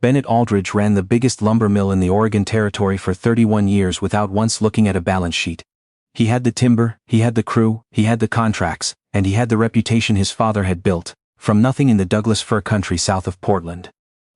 Bennett Aldridge ran the biggest lumber mill in the Oregon Territory for 31 years without once looking at a balance sheet. He had the timber, he had the crew, he had the contracts, and he had the reputation his father had built, from nothing in the Douglas fir country south of Portland.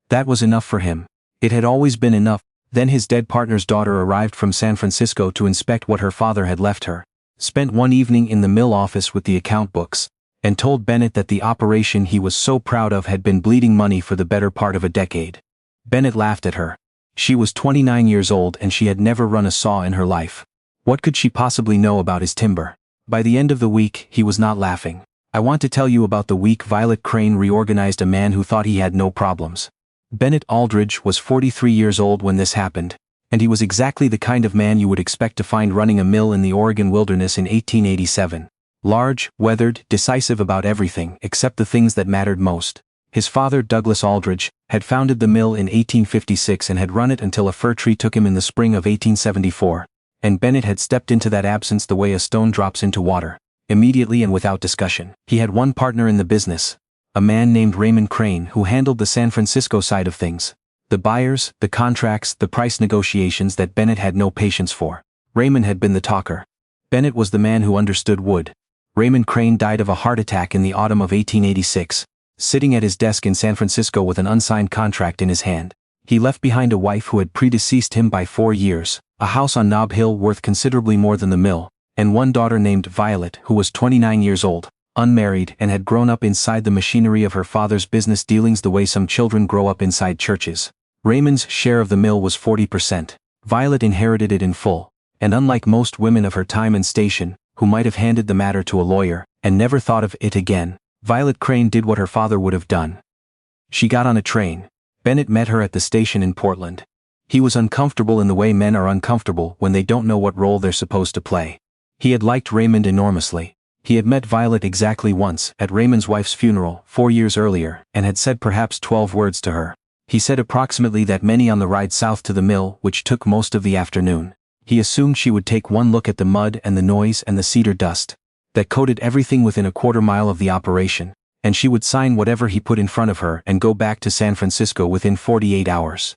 That was enough for him. It had always been enough. Then his dead partner's daughter arrived from San Francisco to inspect what her father had left her, spent one evening in the mill office with the account books, and told Bennett that the operation he was so proud of had been bleeding money for the better part of a decade. Bennett laughed at her. She was 29 years old and she had never run a saw in her life. What could she possibly know about his timber? By the end of the week, he was not laughing. I want to tell you about the week Violet Crane reorganized a man who thought he had no problems. Bennett Aldridge was 43 years old when this happened, and he was exactly the kind of man you would expect to find running a mill in the Oregon wilderness in 1887. Large, weathered, decisive about everything except the things that mattered most. His father, Douglas Aldridge, had founded the mill in 1856 and had run it until a fir tree took him in the spring of 1874, and Bennett had stepped into that absence the way a stone drops into water, immediately and without discussion. He had one partner in the business, a man named Raymond Crane, who handled the San Francisco side of things. The buyers, the contracts, the price negotiations that Bennett had no patience for. Raymond had been the talker. Bennett was the man who understood wood. Raymond Crane died of a heart attack in the autumn of 1886, sitting at his desk in San Francisco with an unsigned contract in his hand. He left behind a wife who had predeceased him by 4 years, a house on Nob Hill worth considerably more than the mill, and one daughter named Violet who was 29 years old, unmarried, and had grown up inside the machinery of her father's business dealings the way some children grow up inside churches. Raymond's share of the mill was 40%. Violet inherited it in full, and unlike most women of her time and station, who might have handed the matter to a lawyer, and never thought of it again, Violet Crane did what her father would have done. She got on a train. Bennett met her at the station in Portland. He was uncomfortable in the way men are uncomfortable when they don't know what role they're supposed to play. He had liked Raymond enormously. He had met Violet exactly once, at Raymond's wife's funeral, 4 years earlier, and had said perhaps 12 words to her. He said approximately that many on the ride south to the mill, which took most of the afternoon. He assumed she would take one look at the mud and the noise and the cedar dust that coated everything within a quarter mile of the operation, and she would sign whatever he put in front of her and go back to San Francisco within 48 hours.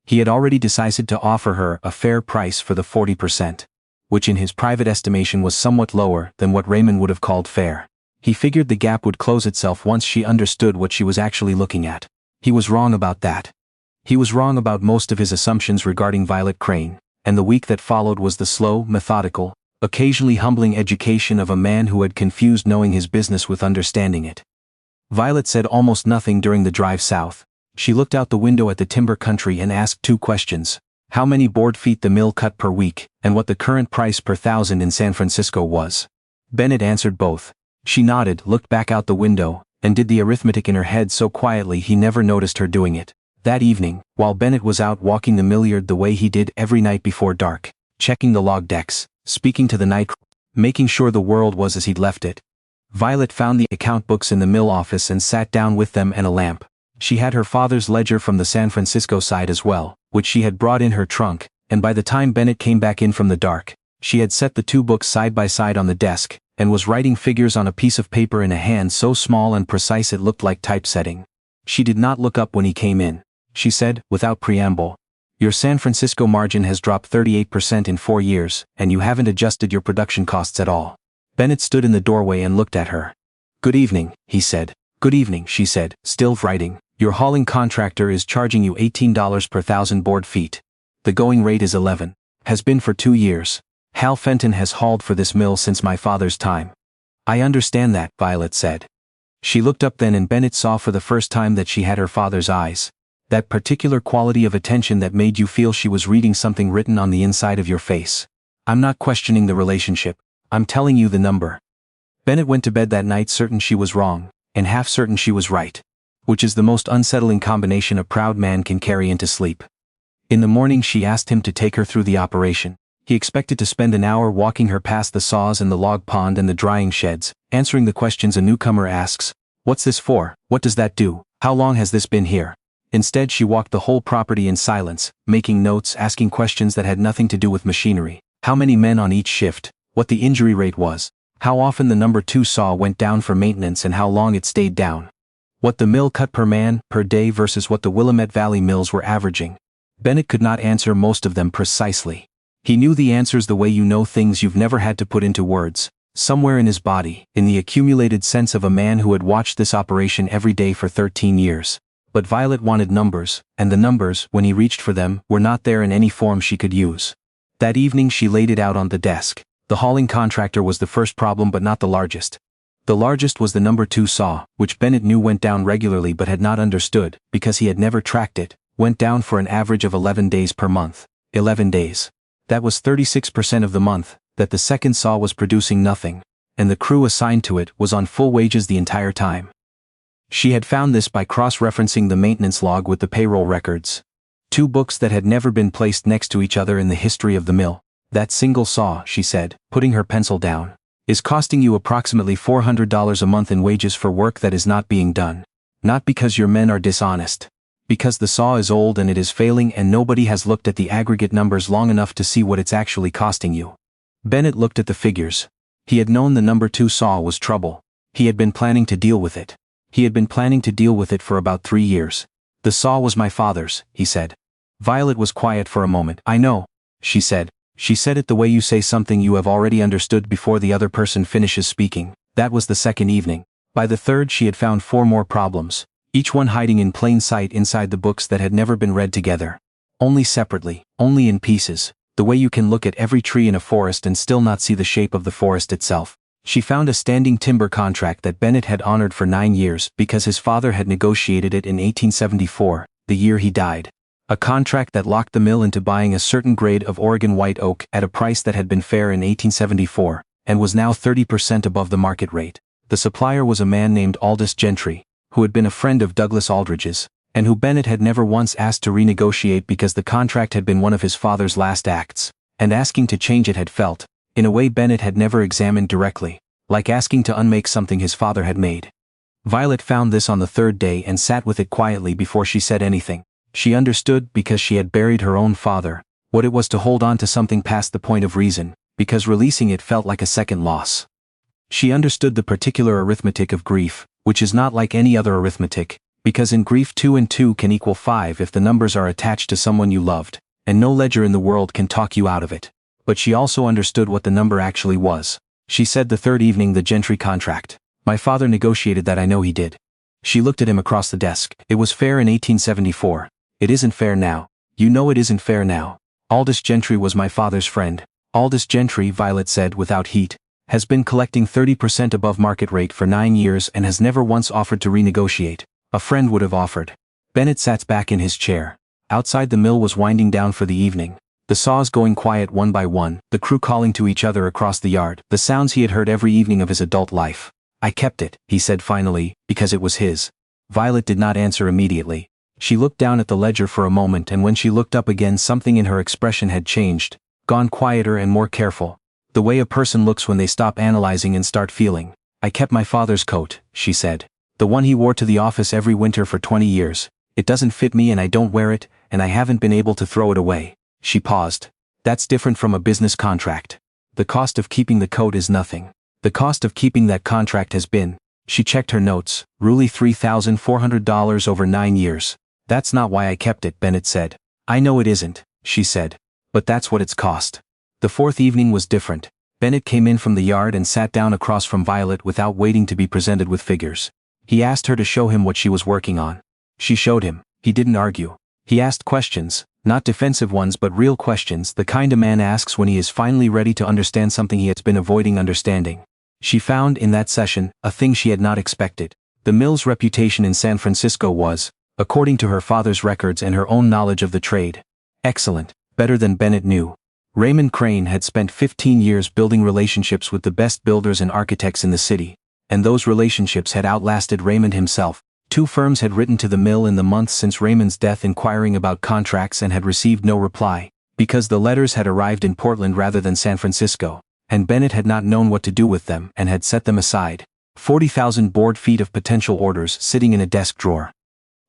He had already decided to offer her a fair price for the 40%, which in his private estimation was somewhat lower than what Raymond would have called fair. He figured the gap would close itself once she understood what she was actually looking at. He was wrong about that. He was wrong about most of his assumptions regarding Violet Crane, and the week that followed was the slow, methodical, occasionally humbling education of a man who had confused knowing his business with understanding it. Violet said almost nothing during the drive south. She looked out the window at the timber country and asked 2 questions. How many board feet the mill cut per week, and what the current price per thousand in San Francisco was. Bennett answered both. She nodded, looked back out the window, and did the arithmetic in her head so quietly he never noticed her doing it. That evening, while Bennett was out walking the millyard the way he did every night before dark, checking the log decks, speaking to the night crew, making sure the world was as he'd left it, Violet found the account books in the mill office and sat down with them and a lamp. She had her father's ledger from the San Francisco side as well, which she had brought in her trunk, and by the time Bennett came back in from the dark, she had set the 2 books side by side on the desk, and was writing figures on a piece of paper in a hand so small and precise it looked like typesetting. She did not look up when he came in. She said, without preamble, "Your San Francisco margin has dropped 38% in 4 years, and you haven't adjusted your production costs at all." Bennett stood in the doorway and looked at her. "Good evening," he said. "Good evening," she said, still writing. "Your hauling contractor is charging you $18 per 1,000 board feet. The going rate is 11. Has been for 2 years. Hal Fenton has hauled for this mill since my father's time." "I understand that," Violet said. She looked up then and Bennett saw for the first time that she had her father's eyes. That particular quality of attention that made you feel she was reading something written on the inside of your face. "I'm not questioning the relationship. I'm telling you the number." Bennett went to bed that night certain she was wrong, and half certain she was right, which is the most unsettling combination a proud man can carry into sleep. In the morning she asked him to take her through the operation. He expected to spend an hour walking her past the saws and the log pond and the drying sheds, answering the questions a newcomer asks. "What's this for? What does that do? How long has this been here?" Instead she walked the whole property in silence, making notes, asking questions that had nothing to do with machinery. How many men on each shift, what the injury rate was, how often the number 2 saw went down for maintenance and how long it stayed down. What the mill cut per man, per day versus what the Willamette Valley mills were averaging. Bennett could not answer most of them precisely. He knew the answers the way you know things you've never had to put into words, somewhere in his body, in the accumulated sense of a man who had watched this operation every day for 13 years. But Violet wanted numbers, and the numbers, when he reached for them, were not there in any form she could use. That evening she laid it out on the desk. The hauling contractor was the first problem but not the largest. The largest was the number 2 saw, which Bennett knew went down regularly but had not understood, because he had never tracked it, went down for an average of 11 days per month. 11 days. That was 36% of the month, that the second saw was producing nothing, and the crew assigned to it was on full wages the entire time. She had found this by cross-referencing the maintenance log with the payroll records. 2 books that had never been placed next to each other in the history of the mill. That single saw, she said, putting her pencil down, is costing you approximately $400 a month in wages for work that is not being done. Not because your men are dishonest. Because the saw is old and it is failing and nobody has looked at the aggregate numbers long enough to see what it's actually costing you. Bennett looked at the figures. He had known the number 2 saw was trouble. He had been planning to deal with it. He had been planning to deal with it for about 3 years. The saw was my father's, he said. Violet was quiet for a moment. I know, she said. She said it the way you say something you have already understood before the other person finishes speaking. That was the second evening. By the third she had found 4 more problems, each one hiding in plain sight inside the books that had never been read together. Only separately, only in pieces, the way you can look at every tree in a forest and still not see the shape of the forest itself. She found a standing timber contract that Bennett had honored for 9 years because his father had negotiated it in 1874, the year he died. A contract that locked the mill into buying a certain grade of Oregon white oak at a price that had been fair in 1874, and was now 30% above the market rate. The supplier was a man named Aldous Gentry, who had been a friend of Douglas Aldrich's, and who Bennett had never once asked to renegotiate because the contract had been one of his father's last acts, and asking to change it had felt, in a way Bennett had never examined directly, like asking to unmake something his father had made. Violet found this on the 3rd day and sat with it quietly before she said anything. She understood, because she had buried her own father, what it was to hold on to something past the point of reason, because releasing it felt like a second loss. She understood the particular arithmetic of grief, which is not like any other arithmetic, because in grief 2 and 2 can equal 5 if the numbers are attached to someone you loved, and no ledger in the world can talk you out of it. But she also understood what the number actually was. She said the 3rd evening, the Gentry contract. My father negotiated that, I know he did. She looked at him across the desk. It was fair in 1874. It isn't fair now. You know it isn't fair now. Aldous Gentry was my father's friend. Aldous Gentry, Violet said without heat, has been collecting 30% above market rate for 9 years and has never once offered to renegotiate. A friend would have offered. Bennett sat back in his chair. Outside the mill was winding down for the evening. The saws going quiet one by one, the crew calling to each other across the yard, the sounds he had heard every evening of his adult life. I kept it, he said finally, because it was his. Violet did not answer immediately. She looked down at the ledger for a moment, and when she looked up again something in her expression had changed, gone quieter and more careful. The way a person looks when they stop analyzing and start feeling. I kept my father's coat, she said. The one he wore to the office every winter for 20 years. It doesn't fit me and I don't wear it, and I haven't been able to throw it away. She paused. That's different from a business contract. The cost of keeping the coat is nothing. The cost of keeping that contract has been, she checked her notes, really $3,400 over 9 years. That's not why I kept it, Bennett said. I know it isn't, she said. But that's what it's cost. The 4th evening was different. Bennett came in from the yard and sat down across from Violet without waiting to be presented with figures. He asked her to show him what she was working on. She showed him. He didn't argue. He asked questions, not defensive ones but real questions, the kind a man asks when he is finally ready to understand something he has been avoiding understanding. She found in that session a thing she had not expected. The mill's reputation in San Francisco was, according to her father's records and her own knowledge of the trade, excellent, better than Bennett knew. Raymond Crane had spent 15 years building relationships with the best builders and architects in the city, and those relationships had outlasted Raymond himself. 2 firms had written to the mill in the months since Raymond's death inquiring about contracts and had received no reply, because the letters had arrived in Portland rather than San Francisco, and Bennett had not known what to do with them and had set them aside. 40,000 board feet of potential orders sitting in a desk drawer.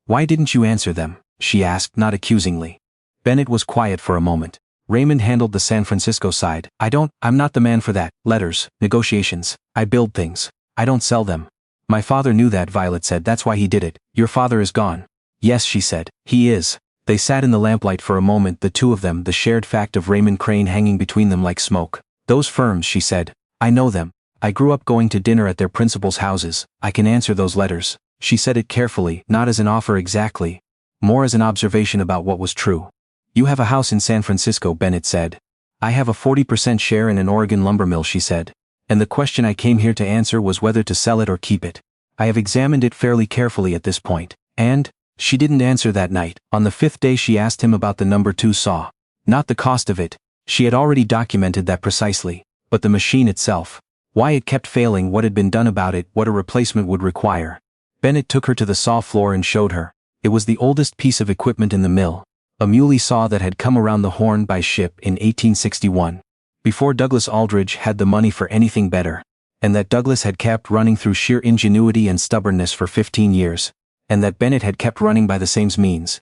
Why didn't you answer them? She asked, not accusingly. Bennett was quiet for a moment. Raymond handled the San Francisco side. I'm not the man for that. Letters, negotiations. I build things. I don't sell them. My father knew that, Violet said. That's why he did it. Your father is gone. Yes, she said. He is. They sat in the lamplight for a moment, the two of them, the shared fact of Raymond Crane hanging between them like smoke. Those firms, she said. I know them. I grew up going to dinner at their principals' houses. I can answer those letters. She said it carefully, not as an offer exactly, more as an observation about what was true. You have a house in San Francisco, Bennett said. I have a 40% share in an Oregon lumber mill, she said. And the question I came here to answer was whether to sell it or keep it. I have examined it fairly carefully at this point. And? She didn't answer that night. On the 5th day she asked him about the number 2 saw. Not the cost of it. She had already documented that precisely. But the machine itself. Why it kept failing, what had been done about it, what a replacement would require. Bennett took her to the saw floor and showed her. It was the oldest piece of equipment in the mill. A muley saw that had come around the Horn by ship in 1861. Before Douglas Aldrich had the money for anything better. And that Douglas had kept running through sheer ingenuity and stubbornness for 15 years. And that Bennett had kept running by the same means.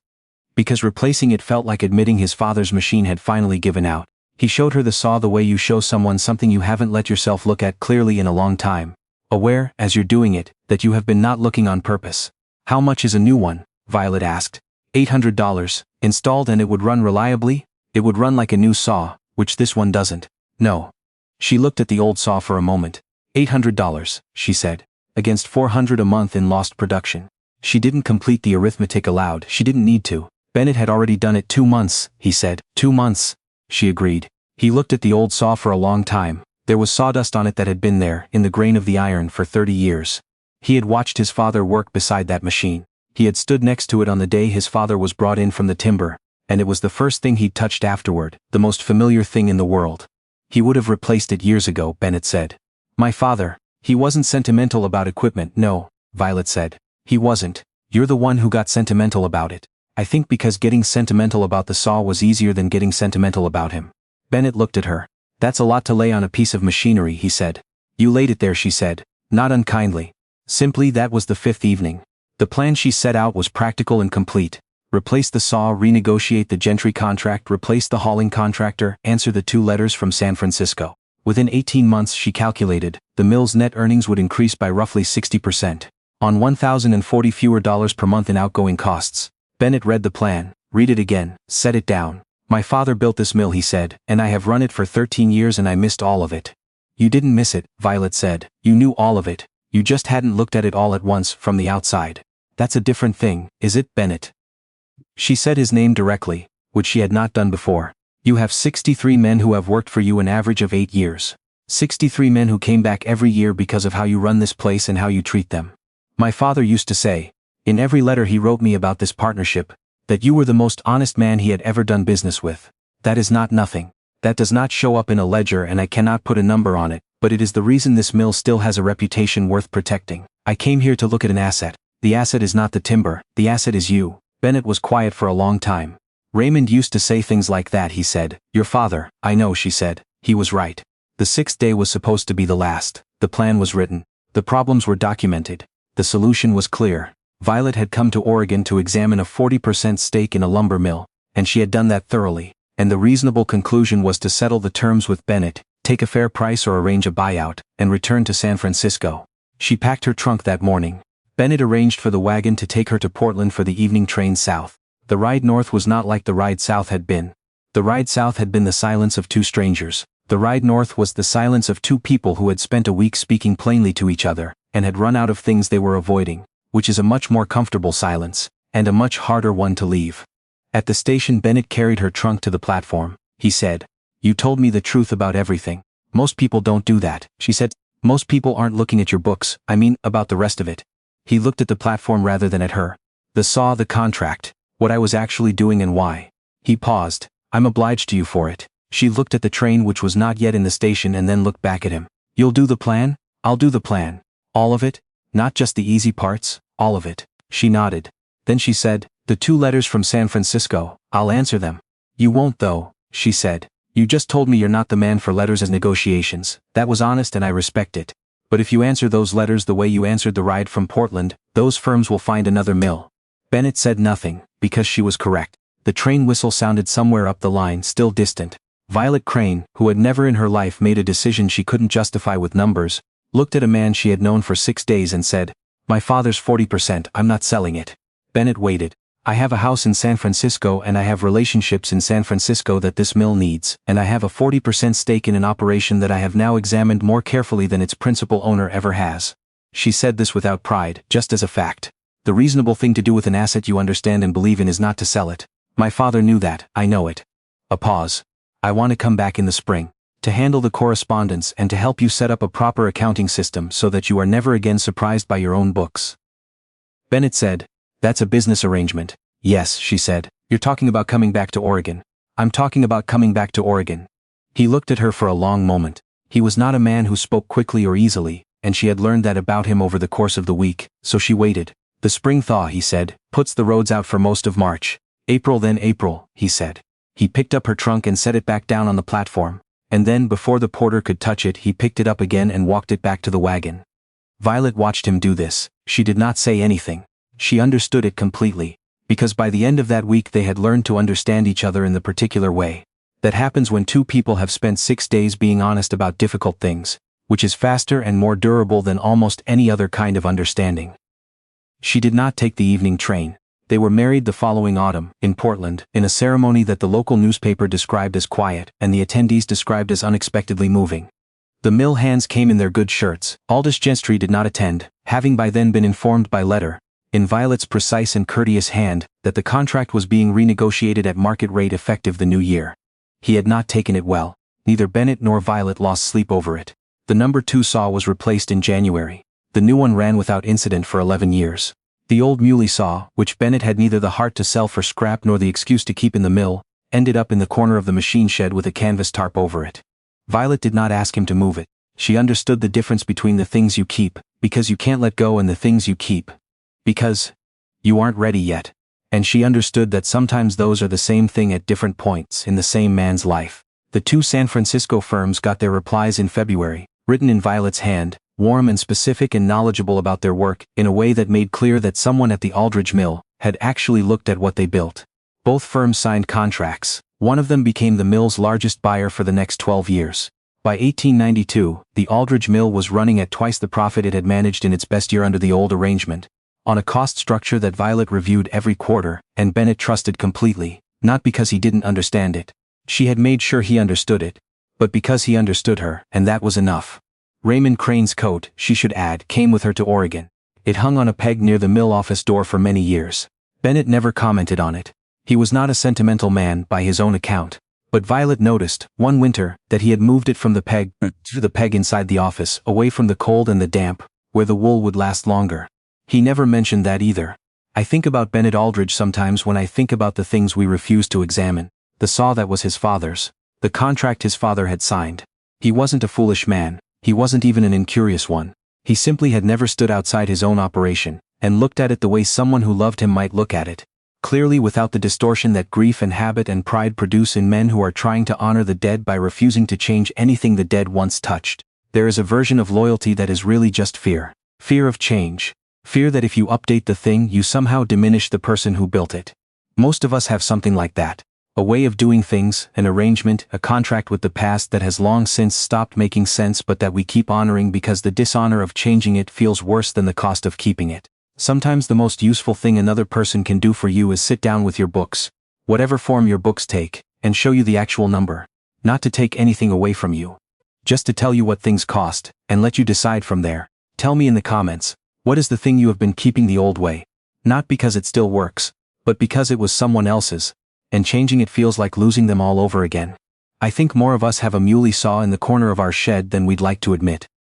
Because replacing it felt like admitting his father's machine had finally given out. He showed her the saw the way you show someone something you haven't let yourself look at clearly in a long time. Aware, as you're doing it, that you have been not looking on purpose. How much is a new one? Violet asked. $800. Installed, and it would run reliably? It would run like a new saw, which this one doesn't. No. She looked at the old saw for a moment. $800, she said. Against $400 a month in lost production. She didn't complete the arithmetic aloud. She didn't need to. Bennett had already done it 2 months, he said. 2 months. She agreed. He looked at the old saw for a long time. There was sawdust on it that had been there, in the grain of the iron, for 30 years. He had watched his father work beside that machine. He had stood next to it on the day his father was brought in from the timber, and it was the first thing he'd touched afterward, the most familiar thing in the world. He would have replaced it years ago, Bennett said. My father, he wasn't sentimental about equipment, no, Violet said. He wasn't. You're the one who got sentimental about it. I think because getting sentimental about the saw was easier than getting sentimental about him. Bennett looked at her. That's a lot to lay on a piece of machinery, he said. You laid it there, she said. Not unkindly. Simply that was the 5th evening. The plan she set out was practical and complete. Replace the saw, renegotiate the Gentry contract, replace the hauling contractor, answer the 2 letters from San Francisco. Within 18 months, she calculated, the mill's net earnings would increase by roughly 60%. On $1,040 fewer dollars per month in outgoing costs. Bennett read the plan, read it again, set it down. My father built this mill, he said, and I have run it for 13 years and I missed all of it. You didn't miss it, Violet said. You knew all of it. You just hadn't looked at it all at once from the outside. That's a different thing, is it, Bennett? She said his name directly, which she had not done before. You have 63 men who have worked for you an average of 8 years. 63 men who came back every year because of how you run this place and how you treat them. My father used to say, in every letter he wrote me about this partnership, that you were the most honest man he had ever done business with. That is not nothing. That does not show up in a ledger and I cannot put a number on it, but it is the reason this mill still has a reputation worth protecting. I came here to look at an asset. The asset is not the timber, the asset is you. Bennett was quiet for a long time. Raymond used to say things like that, he said. Your father, I know, she said. He was right. The 6th day was supposed to be the last. The plan was written. The problems were documented. The solution was clear. Violet had come to Oregon to examine a 40% stake in a lumber mill, and she had done that thoroughly, and the reasonable conclusion was to settle the terms with Bennett, take a fair price or arrange a buyout, and return to San Francisco. She packed her trunk that morning. Bennett arranged for the wagon to take her to Portland for the evening train south. The ride north was not like the ride south had been. The ride south had been the silence of 2 strangers. The ride north was the silence of 2 people who had spent a week speaking plainly to each other, and had run out of things they were avoiding, which is a much more comfortable silence, and a much harder one to leave. At the station, Bennett carried her trunk to the platform. He said, You told me the truth about everything. Most people don't do that, she said. Most people aren't looking at your books, I mean, about the rest of it. He looked at the platform rather than at her. The saw, the contract, what I was actually doing and why. He paused. I'm obliged to you for it. She looked at the train which was not yet in the station and then looked back at him. You'll do the plan? I'll do the plan. All of it? Not just the easy parts, all of it. She nodded. Then she said, the 2 letters from San Francisco, I'll answer them. You won't though, she said. You just told me you're not the man for letters as negotiations. That was honest and I respect it. But if you answer those letters the way you answered the ride from Portland, those firms will find another mill. Bennett said nothing, because she was correct. The train whistle sounded somewhere up the line, still distant. Violet Crane, who had never in her life made a decision she couldn't justify with numbers, looked at a man she had known for 6 days and said, My father's 40%, I'm not selling it. Bennett waited. I have a house in San Francisco and I have relationships in San Francisco that this mill needs, and I have a 40% stake in an operation that I have now examined more carefully than its principal owner ever has. She said this without pride, just as a fact. The reasonable thing to do with an asset you understand and believe in is not to sell it. My father knew that, I know it. A pause. I want to come back in the spring, to handle the correspondence and to help you set up a proper accounting system so that you are never again surprised by your own books. Bennett said, that's a business arrangement. Yes, she said. You're talking about coming back to Oregon. I'm talking about coming back to Oregon. He looked at her for a long moment. He was not a man who spoke quickly or easily, and she had learned that about him over the course of the week, so she waited. The spring thaw, he said, puts the roads out for most of March. April, he said. He picked up her trunk and set it back down on the platform, and then before the porter could touch it he picked it up again and walked it back to the wagon. Violet watched him do this. She did not say anything. She understood it completely, because by the end of that week they had learned to understand each other in the particular way that happens when two people have spent 6 days being honest about difficult things, which is faster and more durable than almost any other kind of understanding. She did not take the evening train. They were married the following autumn, in Portland, in a ceremony that the local newspaper described as quiet and the attendees described as unexpectedly moving. The mill hands came in their good shirts. Aldous Gentry did not attend, having by then been informed by letter, in Violet's precise and courteous hand, that the contract was being renegotiated at market rate effective the new year. He had not taken it well. Neither Bennett nor Violet lost sleep over it. The number 2 saw was replaced in January. The new one ran without incident for 11 years. The old muley saw, which Bennett had neither the heart to sell for scrap nor the excuse to keep in the mill, ended up in the corner of the machine shed with a canvas tarp over it. Violet did not ask him to move it. She understood the difference between the things you keep, because you can't let go, and the things you keep, because you aren't ready yet. And she understood that sometimes those are the same thing at different points in the same man's life. The 2 San Francisco firms got their replies in February, written in Violet's hand, warm and specific and knowledgeable about their work, in a way that made clear that someone at the Aldridge Mill had actually looked at what they built. Both firms signed contracts. One of them became the mill's largest buyer for the next 12 years. By 1892, the Aldridge Mill was running at twice the profit it had managed in its best year under the old arrangement, on a cost structure that Violet reviewed every quarter, and Bennett trusted completely, not because he didn't understand it. She had made sure he understood it, but because he understood her, and that was enough. Raymond Crane's coat, she should add, came with her to Oregon. It hung on a peg near the mill office door for many years. Bennett never commented on it. He was not a sentimental man by his own account. But Violet noticed, one winter, that he had moved it from the peg to the peg inside the office, away from the cold and the damp, where the wool would last longer. He never mentioned that either. I think about Bennett Aldridge sometimes when I think about the things we refused to examine. The saw that was his father's. The contract his father had signed. He wasn't a foolish man. He wasn't even an incurious one. He simply had never stood outside his own operation, and looked at it the way someone who loved him might look at it. Clearly, without the distortion that grief and habit and pride produce in men who are trying to honor the dead by refusing to change anything the dead once touched. There is a version of loyalty that is really just fear. Fear of change. Fear that if you update the thing, you somehow diminish the person who built it. Most of us have something like that. A way of doing things, an arrangement, a contract with the past that has long since stopped making sense but that we keep honoring because the dishonor of changing it feels worse than the cost of keeping it. Sometimes the most useful thing another person can do for you is sit down with your books, whatever form your books take, and show you the actual number. Not to take anything away from you. Just to tell you what things cost, and let you decide from there. Tell me in the comments, what is the thing you have been keeping the old way? Not because it still works, but because it was someone else's, and changing it feels like losing them all over again. I think more of us have a muley saw in the corner of our shed than we'd like to admit.